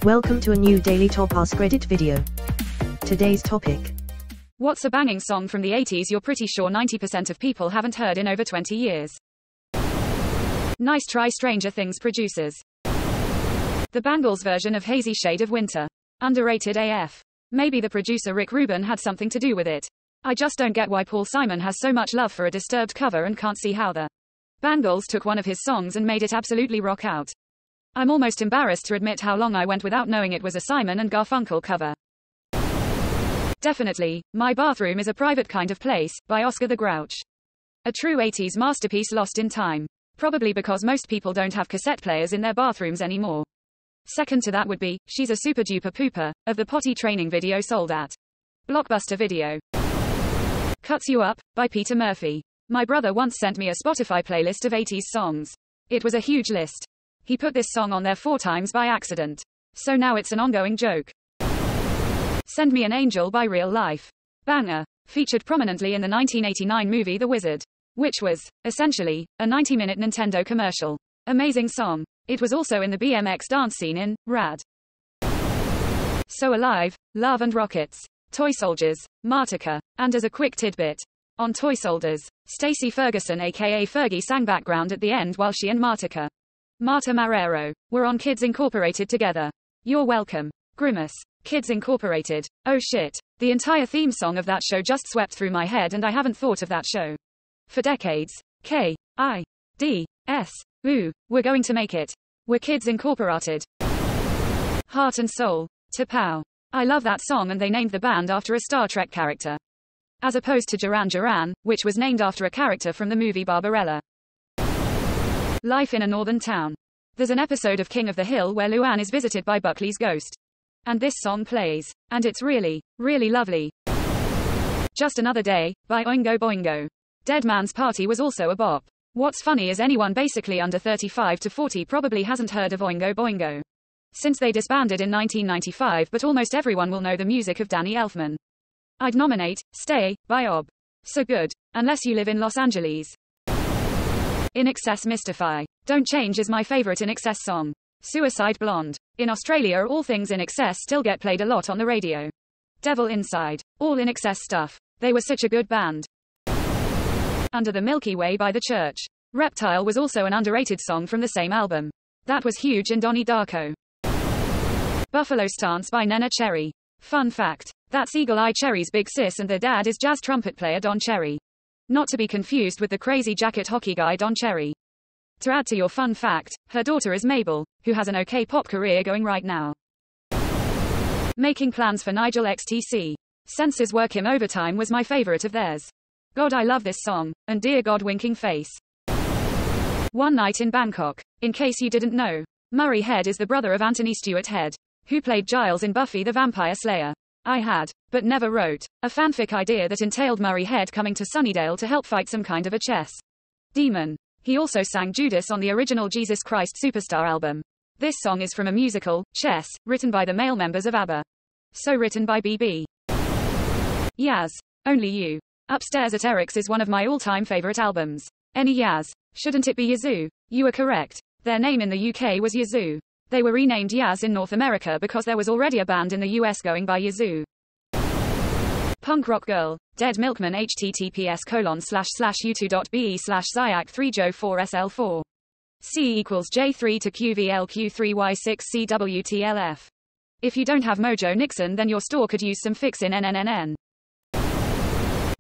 Welcome to a new Daily Top Askreddit video. Today's topic. What's a banging song from the 80s you're pretty sure 90% of people haven't heard in over 20 years? Nice try, Stranger Things producers. The Bangles version of Hazy Shade of Winter. Underrated AF. Maybe the producer Rick Rubin had something to do with it. I just don't get why Paul Simon has so much love for a Disturbed cover and can't see how the Bangles took one of his songs and made it absolutely rock out. I'm almost embarrassed to admit how long I went without knowing it was a Simon and Garfunkel cover. Definitely, My Bathroom is a Private Kind of Place, by Oscar the Grouch. A true 80s masterpiece lost in time. Probably because most people don't have cassette players in their bathrooms anymore. Second to that would be, She's a Super Duper Pooper, of the potty training video sold at Blockbuster Video. Cuts You Up, by Peter Murphy. My brother once sent me a Spotify playlist of 80s songs. It was a huge list. He put this song on there 4 times by accident. So now it's an ongoing joke. Send Me an Angel by Real Life. Banger. Featured prominently in the 1989 movie The Wizard. Which was, essentially, a 90-minute Nintendo commercial. Amazing song. It was also in the BMX dance scene in Rad. So Alive, Love and Rockets. Toy Soldiers, Martica. And as a quick tidbit. On Toy Soldiers, Stacey Ferguson aka Fergie sang background at the end while she and Martica, Marta Marrero, were on Kids Incorporated together. You're welcome. Grimace. Kids Incorporated. Oh shit. The entire theme song of that show just swept through my head and I haven't thought of that show for decades. K-I-D-S. Ooh, we're going to make it. We're Kids Incorporated. Heart and Soul. T'Pow. I love that song and they named the band after a Star Trek character. As opposed to Duran Duran, which was named after a character from the movie Barbarella. Life in a Northern Town. There's an episode of King of the Hill where Luann is visited by Buckley's ghost. And this song plays. And it's really, really lovely. Just Another Day, by Oingo Boingo. Dead Man's Party was also a bop. What's funny is anyone basically under 35 to 40 probably hasn't heard of Oingo Boingo. Since they disbanded in 1995, but almost everyone will know the music of Danny Elfman. I'd nominate Stay, by Ob. So good. Unless you live in Los Angeles. In Excess Mystify. Don't Change is my favorite In Excess song. Suicide Blonde. In Australia all things In Excess still get played a lot on the radio. Devil Inside. All In Excess stuff. They were such a good band. Under the Milky Way by The Church. Reptile was also an underrated song from the same album. That was huge in Donnie Darko. Buffalo Stance by Nena Cherry. Fun fact. That's Eagle Eye Cherry's big sis and their dad is jazz trumpet player Don Cherry. Not to be confused with the crazy jacket hockey guy Don Cherry. To add to your fun fact, her daughter is Mabel, who has an okay pop career going right now. Making Plans for Nigel XTC. Senses Work Him Overtime was my favorite of theirs. God I love this song, and dear God Winking Face. One Night in Bangkok. In case you didn't know, Murray Head is the brother of Anthony Stewart Head, who played Giles in Buffy the Vampire Slayer. I had, but never wrote, a fanfic idea that entailed Murray Head coming to Sunnydale to help fight some kind of a chess demon. He also sang Judas on the original Jesus Christ Superstar album. This song is from a musical, Chess, written by the male members of ABBA. So written by B.B. Yaz. Only You. Upstairs at Eric's is one of my all-time favorite albums. Any Yaz. Shouldn't it be Yazoo? You are correct. Their name in the UK was Yazoo. They were renamed Yaz in North America because there was already a band in the US going by Yazoo. Punk Rock Girl. Dead Milkman https://u2.be/Zyac3jo4sl4. C equals J3 to QVLQ3Y6CWTLF. If you don't have Mojo Nixon then your store could use some fixin' NNNN.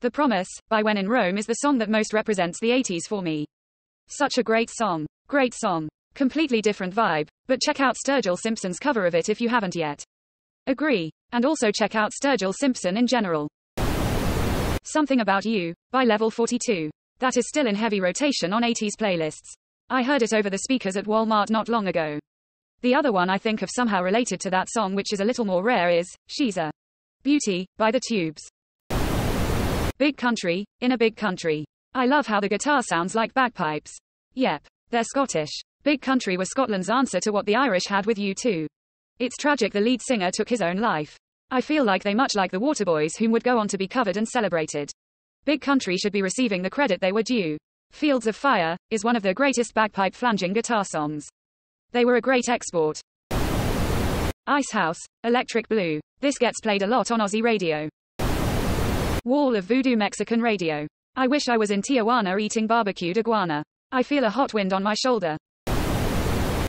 The Promise, by When in Rome is the song that most represents the 80s for me. Such a great song. Great song. Completely different vibe, but check out Sturgill Simpson's cover of it if you haven't yet. Agree. And also check out Sturgill Simpson in general. Something About You, by Level 42. That is still in heavy rotation on 80s playlists. I heard it over the speakers at Walmart not long ago. The other one I think of somehow related to that song which is a little more rare is, She's a Beauty, by The Tubes. Big Country, In a Big Country. I love how the guitar sounds like bagpipes. Yep, they're Scottish. Big Country was Scotland's answer to what the Irish had with U2. It's tragic the lead singer took his own life. I feel like they much like the Waterboys whom would go on to be covered and celebrated. Big Country should be receiving the credit they were due. Fields of Fire is one of the greatest bagpipe flanging guitar songs. They were a great export. Ice House, Electric Blue. This gets played a lot on Aussie radio. Wall of Voodoo Mexican radio. I wish I was in Tijuana eating barbecued iguana. I feel a hot wind on my shoulder.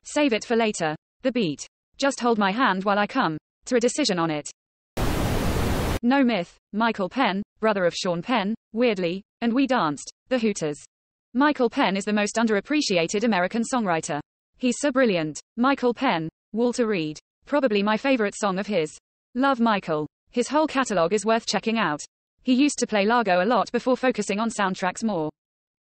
Save it for later. The beat. Just hold my hand while I come to a decision on it. No Myth, Michael Penn, brother of Sean Penn, Weirdly, and We Danced, The Hooters. Michael Penn is the most underappreciated American songwriter. He's so brilliant. Michael Penn, Walter Reed. Probably my favorite song of his. Love Michael. His whole catalog is worth checking out. He used to play Largo a lot before focusing on soundtracks more.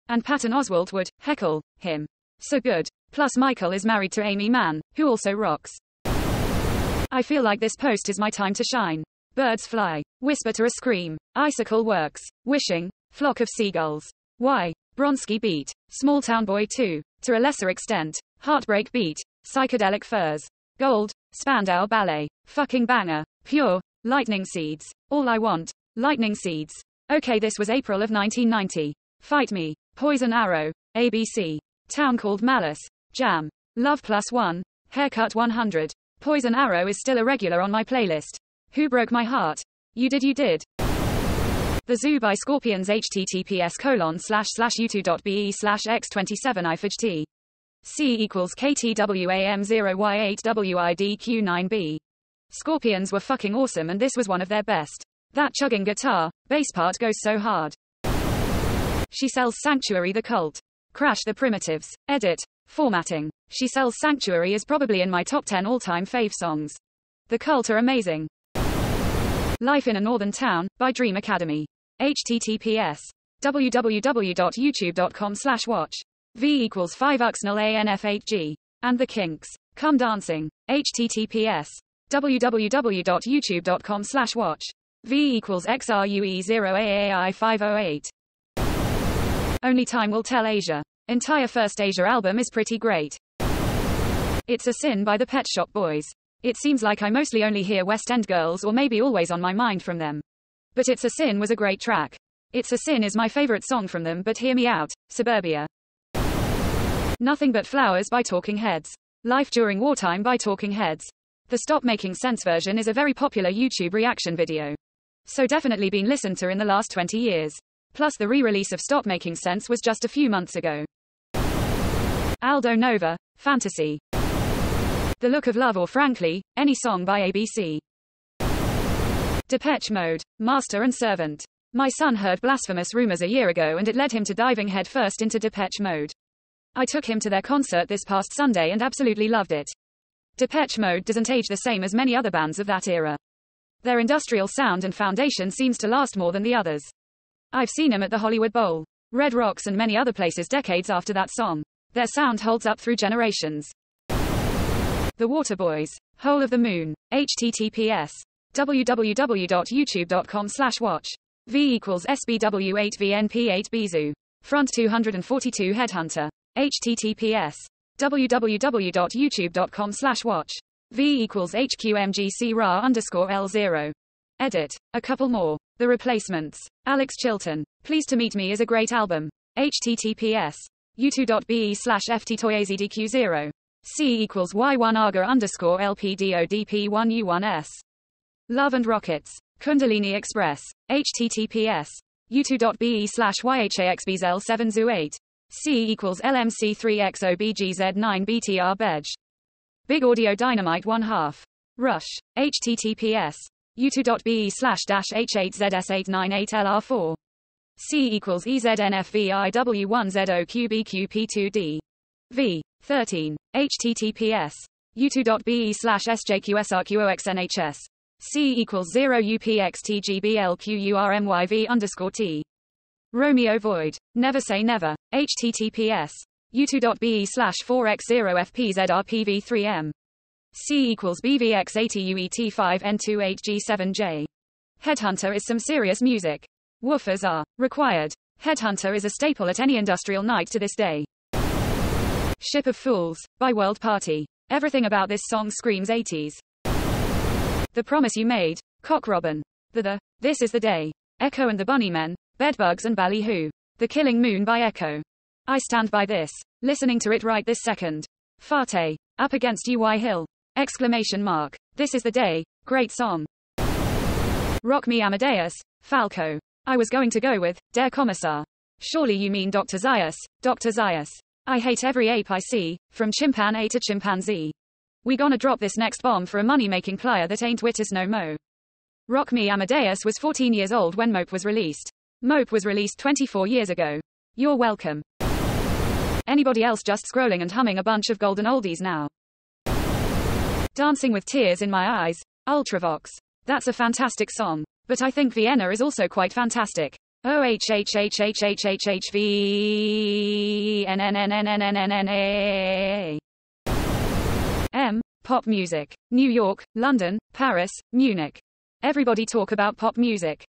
And Patton Oswalt would heckle him. So good. Plus Michael is married to Amy Mann, who also rocks. I feel like this post is my time to shine. Birds fly. Whisper to a scream. Icicle works. Wishing. Flock of seagulls. Why? Bronski beat. Small Town Boy 2. To a lesser extent. Heartbreak beat. Psychedelic furs. Gold. Spandau Ballet. Fucking banger. Pure. Lightning Seeds. All I Want. Lightning Seeds. Okay, this was April of 1990. Fight Me. Poison Arrow. ABC. Town Called Malice. Jam. Love Plus One. Haircut 100. Poison Arrow is still a regular on my playlist. Who Broke My Heart? You Did. The Zoo by Scorpions https://u2.be/x27ifgt. C = KTWAM0Y8WIDQ9B. Scorpions were fucking awesome and this was one of their best. That chugging guitar, bass part goes so hard. She Sells Sanctuary the Cult. Crash the Primitives. Edit. Formatting. She Sells Sanctuary is probably in my top 10 all-time fave songs. The Cult are amazing. Life in a Northern Town, by Dream Academy. https www.youtube.com/watch. V = 5 uxnal ANF8G. And the Kinks. Come Dancing. https www.youtube.com/watch. V = XRUE0AAI508. Only Time Will Tell Asia. Entire first Asia album is pretty great. It's a Sin by the Pet Shop Boys. It seems like I mostly only hear West End Girls or maybe Always on My Mind from them. But It's a Sin was a great track. It's a Sin is my favorite song from them, but hear me out. Suburbia. Nothing But Flowers by Talking Heads. Life During Wartime by Talking Heads. The Stop Making Sense version is a very popular YouTube reaction video. So definitely been listened to in the last 20 years. Plus the re-release of Stop Making Sense was just a few months ago. Aldo Nova, Fantasy. The Look of Love or Frankly, Any Song by ABC. Depeche Mode, Master and Servant. My son heard Blasphemous Rumors a year ago and it led him to diving headfirst into Depeche Mode. I took him to their concert this past Sunday and absolutely loved it. Depeche Mode doesn't age the same as many other bands of that era. Their industrial sound and foundation seems to last more than the others. I've seen them at the Hollywood Bowl, Red Rocks and many other places decades after that song. Their sound holds up through generations. The Waterboys, Whole of the Moon. https www.youtube.com/watch. V = SBW8VNP8BZU. Front 242 Headhunter. https www.youtube.com/watch. V = HQMGC_L0. Edit. A couple more. The Replacements. Alex Chilton. Pleased to Meet Me is a great album. https u2.be/fttoyazdq0. C = Y1AGA_LPDODP1U1S. Love and Rockets. Kundalini Express. https u2.be/YHAXBZL7ZU8. C = LMC3XOBGZ9BTR Bedge. Big Audio Dynamite 1/2. Rush. https u2.be/-H8ZS898LR4. C = EZNFVIW1ZOQBQP2D. V. 13. https u2.be/SJQSRQOXNHS. C = 0UPXTGBLQURMYV_T. Romeo Void. Never Say Never. https u2.be/4x0FPZRPV3M. C = BVX80UET5N28G7J. Headhunter is some serious music. Woofers are required. Headhunter is a staple at any industrial night to this day. Ship of Fools, by World Party. Everything about this song screams 80s. The Promise You Made, Cock Robin. The This Is the Day. Echo and the Bunnymen, Bedbugs and Ballyhoo. The Killing Moon by Echo. I stand by this. Listening to it right this second. Farte. Up Against You Hill. ! This is the day. Great song. Rock Me Amadeus, Falco. I was going to go with, Der Kommissar. Surely you mean Dr. Zaius, Dr. Zaius. I hate every ape I see, from chimpanzee to chimpanzee. We gonna drop this next bomb for a money-making plier that ain't Wittis no mo. Rock Me Amadeus was 14 years old when Mope was released. Mope was released 24 years ago. You're welcome. Anybody else just scrolling and humming a bunch of golden oldies now? Dancing with Tears in My Eyes, Ultravox. That's a fantastic song. But I think Vienna is also quite fantastic. OHHHHHHHVNNNNNNNNA. Pop music. New York, London, Paris, Munich. Everybody talk about pop music.